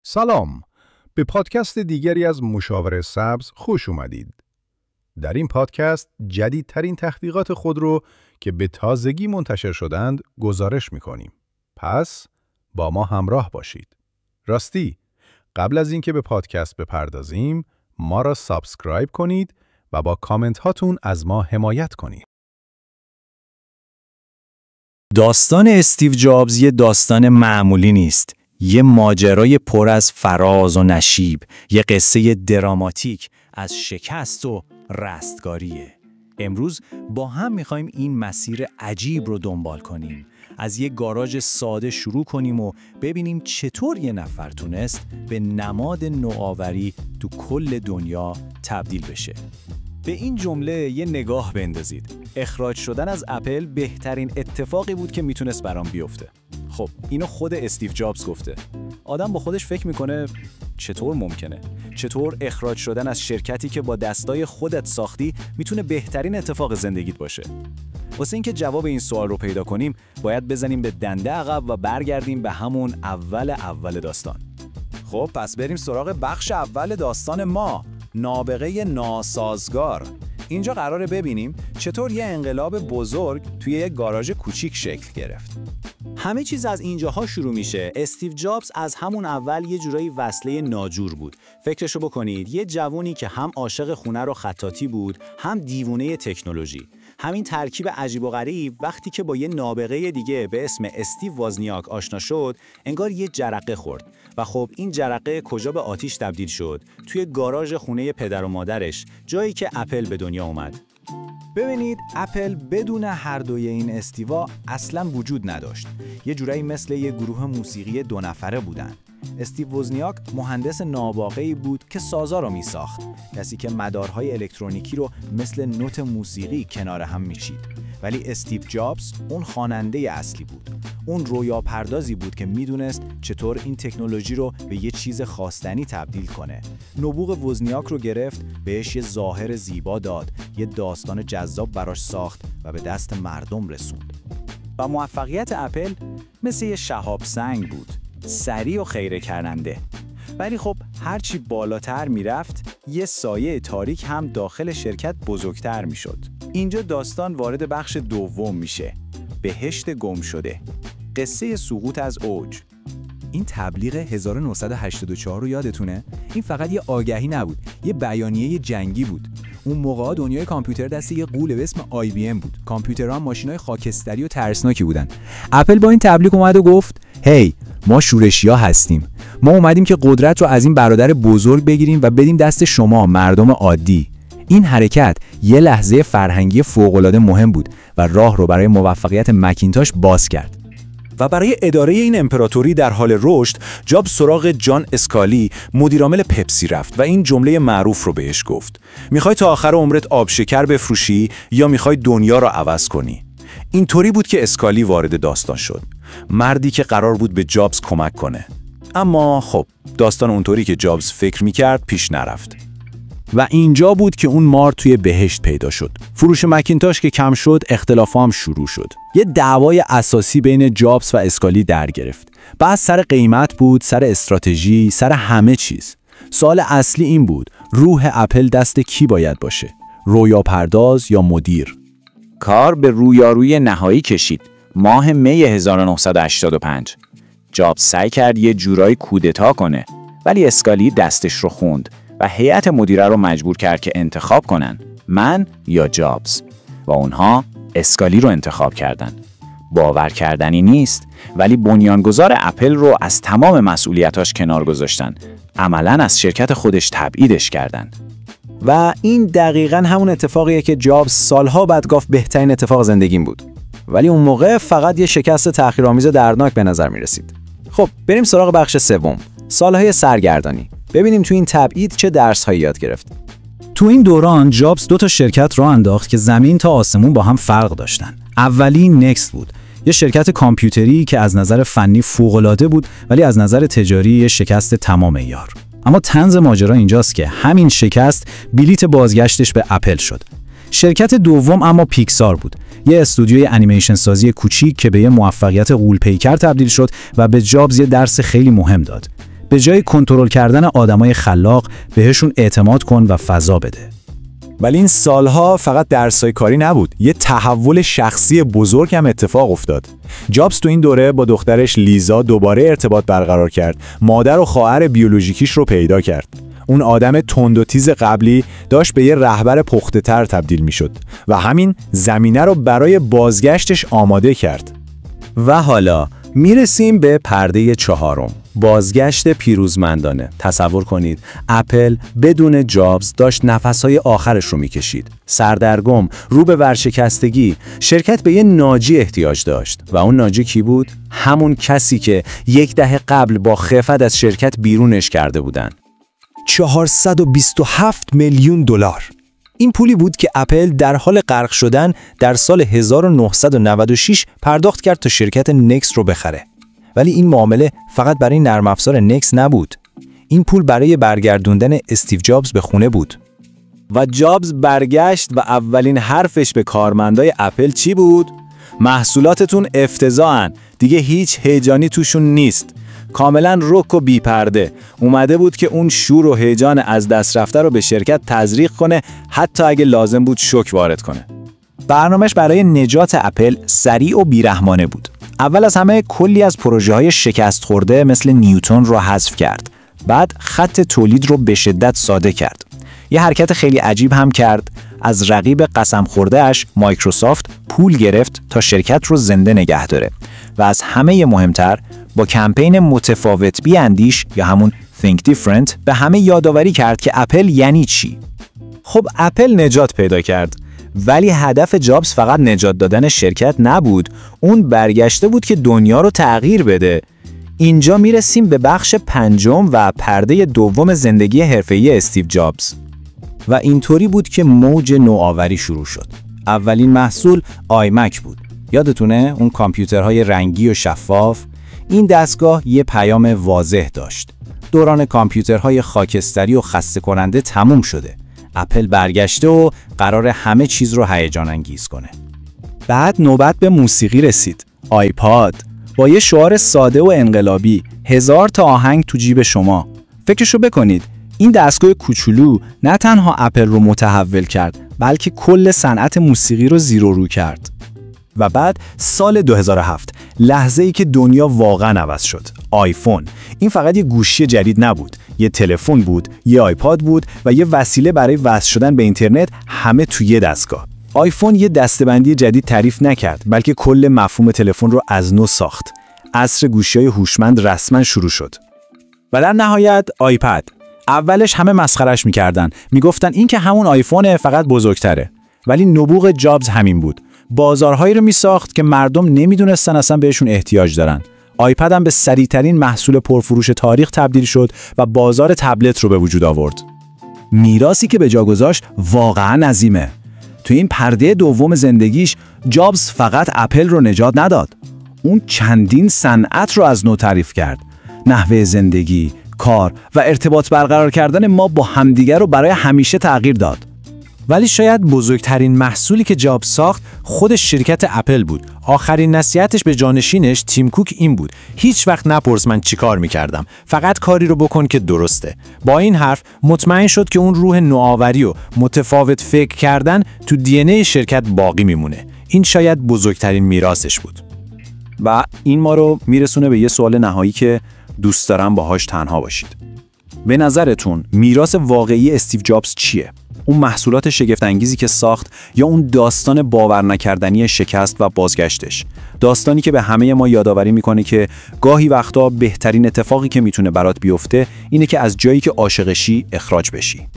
سلام، به پادکست دیگری از مشاور سبز خوش اومدید. در این پادکست جدیدترین تحقیقات خود رو که به تازگی منتشر شدند گزارش می‌کنیم. پس با ما همراه باشید. راستی، قبل از اینکه به پادکست بپردازیم، ما را سابسکرایب کنید و با کامنت هاتون از ما حمایت کنید. داستان استیو جابز یه داستان معمولی نیست. یه ماجرای پر از فراز و نشیب، یه قصه دراماتیک از شکست و رستگاریه. امروز با هم میخوایم این مسیر عجیب رو دنبال کنیم. از یه گاراژ ساده شروع کنیم و ببینیم چطور یه نفر تونست به نماد نوآوری تو کل دنیا تبدیل بشه. به این جمله یه نگاه بندازید. اخراج شدن از اپل بهترین اتفاقی بود که میتونست برام بیفته. خب اینو خود استیو جابز گفته. آدم با خودش فکر میکنه چطور ممکنه؟ چطور اخراج شدن از شرکتی که با دستای خودت ساختی میتونه بهترین اتفاق زندگیت باشه؟ واسه اینکه جواب این سوال رو پیدا کنیم باید بزنیم به دنده عقب و برگردیم به همون اول داستان. خب پس بریم سراغ بخش اول داستان ما، نابغه ناسازگار. اینجا قراره ببینیم چطور یه انقلاب بزرگ توی یک گاراژ کوچیک شکل گرفت. همه چیز از اینجاها شروع میشه. استیو جابز از همون اول یه جورایی وصله ناجور بود. فکرشو بکنید، یه جوونی که هم عاشق خونه رو خطاطی بود، هم دیوونه تکنولوژی. همین ترکیب عجیب و غریب وقتی که با یه نابغه دیگه به اسم استیو وازنیاک آشنا شد، انگار یه جرقه خورد. و خب این جرقه کجا به آتیش تبدیل شد؟ توی گاراژ خونه پدر و مادرش، جایی که اپل به دنیا اومد. ببینید، اپل بدون هر دوی این استیوا اصلاً وجود نداشت. یه جورایی مثل یه گروه موسیقی 2 نفره بودن. استیو وازنیاک مهندس نابغه‌ای بود که سازا رو میساخت، کسی که مدارهای الکترونیکی رو مثل نوت موسیقی کنار هم میچید. ولی استیو جابز اون خواننده اصلی بود. اون رویاپردازی بود که میدونست چطور این تکنولوژی رو به یه چیز خواستنی تبدیل کنه. نبوغ وازنیاک رو گرفت، بهش یه ظاهر زیبا داد، یه داستان جذاب براش ساخت و به دست مردم رسوند. و موفقیت اپل مثل یه شهاب سنگ بود، سریع و خیره کننده. ولی خب هرچی بالاتر میرفت، یه سایه تاریک هم داخل شرکت بزرگتر میشد. اینجا داستان وارد بخش دوم میشه، بهشت گم شده، قصه سقوط از اوج. این تبلیغ 1984 رو یادتونه؟ این فقط یه آگهی نبود، یه بیانیه جنگی بود. اون موقع دنیای کامپیوتر دست یه غول به اسم IBM بود. کامپیوترها ماشینای خاکستری و ترسناکی بودن. اپل با این تبلیغ اومد و گفت: هی، ما شورشیا هستیم. ما اومدیم که قدرت رو از این برادر بزرگ بگیریم و بدیم دست شما مردم عادی. این حرکت یه لحظه فرهنگی فوق‌العاده مهم بود و راه رو برای موفقیت مکینتاش باز کرد. و برای اداره این امپراتوری در حال رشد، جابز سراغ جان اسکالی، مدیرعامل پپسی رفت و این جمله معروف رو بهش گفت: میخوای تا آخر عمرت آب شکر بفروشی یا میخوای دنیا رو عوض کنی؟ اینطوری بود که اسکالی وارد داستان شد، مردی که قرار بود به جابز کمک کنه. اما خب داستان اونطوری که جابز فکر میکرد پیش نرفت. و اینجا بود که اون مار توی بهشت پیدا شد. فروش مکینتاش که کم شد، اختلافا هم شروع شد. یه دعوای اساسی بین جابز و اسکالی در گرفت. بعد سر قیمت بود، سر استراتژی، سر همه چیز. سوال اصلی این بود: روح اپل دست کی باید باشه؟ رویاپرداز یا مدیر؟ کار به رویارویی نهایی کشید. ماه می 1985 جابز سعی کرد یه جورایی کودتا کنه، ولی اسکالی دستش رو خوند و هیئت مدیره رو مجبور کرد که انتخاب کنن، من یا جابز. و اونها اسکالی رو انتخاب کردن. باور کردنی نیست، ولی بنیانگذار اپل رو از تمام مسئولیتاش کنار گذاشتن. عملاً از شرکت خودش تبعیدش کردن. و این دقیقاً همون اتفاقیه که جابز سالها بعد گفت بهترین اتفاق زندگیم بود. ولی اون موقع فقط یه شکست تحقیرآمیز دردناک به نظر می رسید. خب بریم سراغ بخش سوم، سالهای سرگردانی. ببینیم تو این تبعید چه درس‌هایی یاد گرفت. تو این دوران جابز 2 شرکت راه انداخت که زمین تا آسمون با هم فرق داشتن. اولی نکست بود، یه شرکت کامپیوتری که از نظر فنی فوق‌العاده بود ولی از نظر تجاری یه شکست تمام عیار. اما طنز ماجرا اینجاست که همین شکست بلیت بازگشتش به اپل شد. شرکت دوم اما پیکسار بود، یه استودیوی انیمیشن سازی کوچیک که به یه موفقیت غول‌پیکر تبدیل شد و به جابز یه درس خیلی مهم داد. به جای کنترل کردن آدمای خلاق بهشون اعتماد کن و فضا بده. ولی این سالها فقط درسای کاری نبود، یه تحول شخصی بزرگ هم اتفاق افتاد. جابز تو این دوره با دخترش لیزا دوباره ارتباط برقرار کرد، مادر و خواهر بیولوژیکیش رو پیدا کرد. اون آدم تند و تیز قبلی داشت به یه رهبر پخته‌تر تبدیل میشد و همین زمینه رو برای بازگشتش آماده کرد. و حالا میرسیم به پرده 4، بازگشت پیروزمندانه. تصور کنید اپل بدون جابز داشت نفسهای آخرش رو میکشید. سردرگم، رو به ورشکستگی، شرکت به یه ناجی احتیاج داشت. و اون ناجی کی بود؟ همون کسی که 10 دهه قبل با خفت از شرکت بیرونش کرده بودن. 427 میلیون دلار. این پولی بود که اپل در حال غرق شدن در سال 1996 پرداخت کرد تا شرکت نکس رو بخره. ولی این معامله فقط برای نرم افزار نکس نبود. این پول برای برگردوندن استیو جابز به خونه بود. و جابز برگشت و اولین حرفش به کارمندای اپل چی بود؟ محصولاتتون افتضاحن، دیگه هیچ هیجانی توشون نیست. کاملا رک و بی‌پرده اومده بود که اون شور و هیجان از دست رفته رو به شرکت تزریق کنه، حتی اگه لازم بود شوک وارد کنه. برنامه‌اش برای نجات اپل سریع و بیرحمانه بود. اول از همه کلی از پروژه‌های شکست خورده مثل نیوتن رو حذف کرد. بعد خط تولید رو به شدت ساده کرد. یه حرکت خیلی عجیب هم کرد. از رقیب قسم خورده‌اش مایکروسافت پول گرفت تا شرکت رو زنده نگه داره. و از همه مهمتر با کمپین متفاوت بیاندیش یا همون Think Different به همه یادآوری کرد که اپل یعنی چی. خب اپل نجات پیدا کرد، ولی هدف جابز فقط نجات دادن شرکت نبود، اون برگشته بود که دنیا رو تغییر بده. اینجا میرسیم به بخش 5 و پرده 2 زندگی حرفه‌ای استیو جابز. و اینطوری بود که موج نوآوری شروع شد. اولین محصول آیمک بود. یادتونه اون کامپیوترهای رنگی و شفاف؟ این دستگاه یه پیام واضح داشت. دوران کامپیوترهای خاکستری و خسته کننده تموم شده. اپل برگشته و قرار همه چیز رو هیجان انگیز کنه. بعد نوبت به موسیقی رسید. آیپاد با یه شعار ساده و انقلابی، 1000 تا آهنگ تو جیب شما. فکرشو بکنید، این دستگاه کوچولو نه تنها اپل رو متحول کرد، بلکه کل صنعت موسیقی رو زیر و رو کرد. و بعد سال 2007، لحظه‌ای که دنیا واقعا عوض شد. آیفون. این فقط یه گوشی جدید نبود، یه تلفن بود، یه آیپاد بود و یه وسیله برای وصل شدن به اینترنت، همه توی یه دستگاه. آیفون یه دسته‌بندی جدید تعریف نکرد، بلکه کل مفهوم تلفن رو از نو ساخت. عصر گوشی‌های هوشمند رسما شروع شد. و در نهایت آیپد. اولش همه مسخرهش می‌کردن، میگفتن این که همون آیفونه، فقط بزرگتره. ولی نبوغ جابز همین بود. بازارهایی رو میساخت که مردم نمیدونستن اصلا بهشون احتیاج دارن. آیپد هم به سریعترین محصول پرفروش تاریخ تبدیل شد و بازار تبلت رو به وجود آورد. میراثی که به جا گذاشت واقعا عظیمه. تو این پرده 2 زندگیش جابز فقط اپل رو نجات نداد. اون چندین صنعت رو از نو تعریف کرد. نحوه زندگی، کار و ارتباط برقرار کردن ما با همدیگر رو برای همیشه تغییر داد. ولی شاید بزرگترین محصولی که جابز ساخت خود شرکت اپل بود. آخرین نصیحتش به جانشینش تیم کوک این بود: هیچ وقت نپرس من چی کار میکردم، فقط کاری رو بکن که درسته. با این حرف مطمئن شد که اون روح نوآوری و متفاوت فکر کردن تو دی ان ای شرکت باقی میمونه. این شاید بزرگترین میراثش بود. و این ما رو میرسونه به یه سوال نهایی که دوست دارم باهاش تنها باشید. به نظرتون میراث واقعی استیو جابز چیه؟ اون محصولات شگفت انگیزی که ساخت یا اون داستان باور نکردنی شکست و بازگشتش؟ داستانی که به همه ما یادآوری میکنه که گاهی وقتا بهترین اتفاقی که میتونه برات بیفته اینه که از جایی که عاشقشی اخراج بشی.